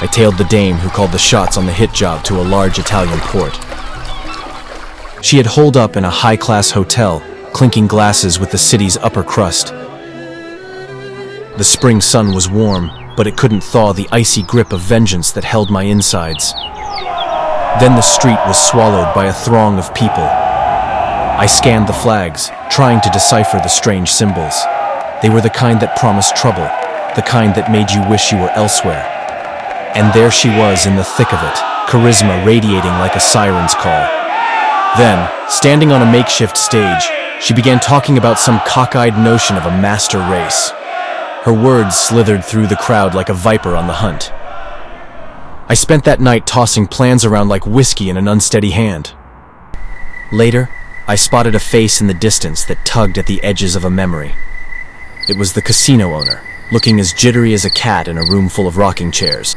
I tailed the dame who called the shots on the hit job to a large Italian port. She had holed up in a high-class hotel, clinking glasses with the city's upper crust. The spring sun was warm, but it couldn't thaw the icy grip of vengeance that held my insides. Then the street was swallowed by a throng of people. I scanned the flags, trying to decipher the strange symbols. They were the kind that promised trouble, the kind that made you wish you were elsewhere. And there she was in the thick of it, charisma radiating like a siren's call. Then, standing on a makeshift stage, she began talking about some cockeyed notion of a master race. Her words slithered through the crowd like a viper on the hunt. I spent that night tossing plans around like whiskey in an unsteady hand. Later, I spotted a face in the distance that tugged at the edges of a memory. It was the casino owner, looking as jittery as a cat in a room full of rocking chairs.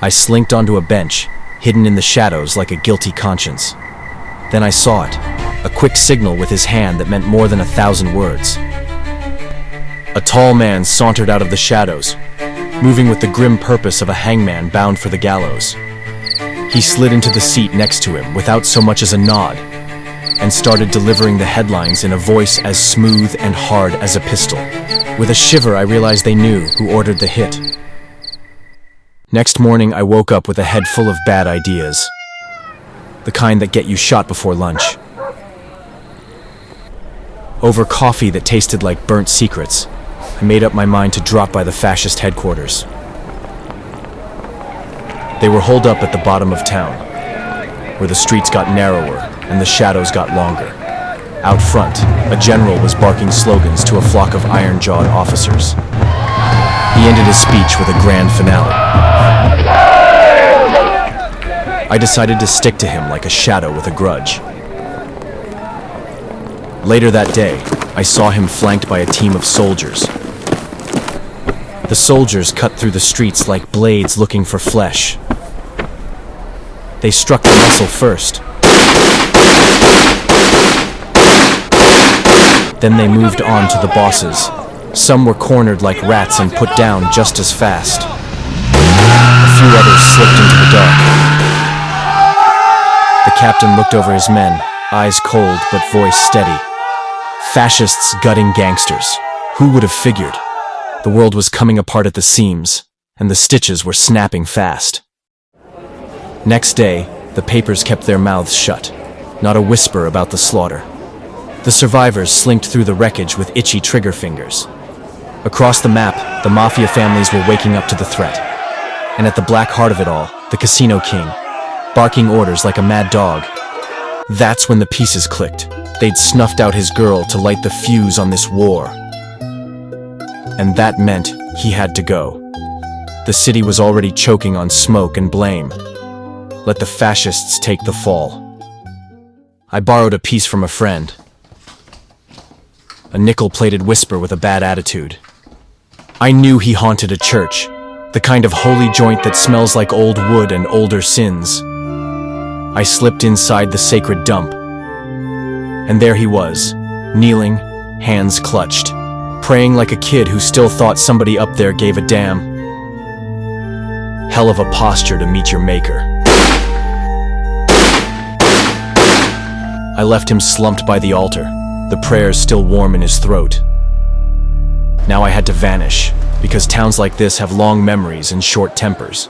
I slinked onto a bench, hidden in the shadows like a guilty conscience. Then I saw it, a quick signal with his hand that meant more than 1,000 words. A tall man sauntered out of the shadows, moving with the grim purpose of a hangman bound for the gallows. He slid into the seat next to him without so much as a nod, and started delivering the headlines in a voice as smooth and hard as a pistol. With a shiver, I realized they knew who ordered the hit. Next morning, I woke up with a head full of bad ideas. The kind that get you shot before lunch. Over coffee that tasted like burnt secrets, I made up my mind to drop by the fascist headquarters. They were holed up at the bottom of town, where the streets got narrower and the shadows got longer. Out front, a general was barking slogans to a flock of iron-jawed officers. He ended his speech with a grand finale. I decided to stick to him like a shadow with a grudge. Later that day, I saw him flanked by a team of soldiers. The soldiers cut through the streets like blades looking for flesh. They struck the muscle first. Then they moved on to the bosses. Some were cornered like rats and put down just as fast. A few others slipped into the dark. The captain looked over his men, eyes cold but voice steady. Fascists gutting gangsters. Who would have figured? The world was coming apart at the seams, and the stitches were snapping fast. Next day, the papers kept their mouths shut. Not a whisper about the slaughter. The survivors slinked through the wreckage with itchy trigger fingers. Across the map, the mafia families were waking up to the threat. And at the black heart of it all, the casino king, barking orders like a mad dog. That's when the pieces clicked. They'd snuffed out his girl to light the fuse on this war. And that meant he had to go. The city was already choking on smoke and blame. Let the fascists take the fall. I borrowed a piece from a friend. A nickel-plated whisper with a bad attitude. I knew he haunted a church, the kind of holy joint that smells like old wood and older sins. I slipped inside the sacred dump. And there he was, kneeling, hands clutched, praying like a kid who still thought somebody up there gave a damn. Hell of a posture to meet your maker. I left him slumped by the altar, the prayers still warm in his throat. Now I had to vanish, because towns like this have long memories and short tempers.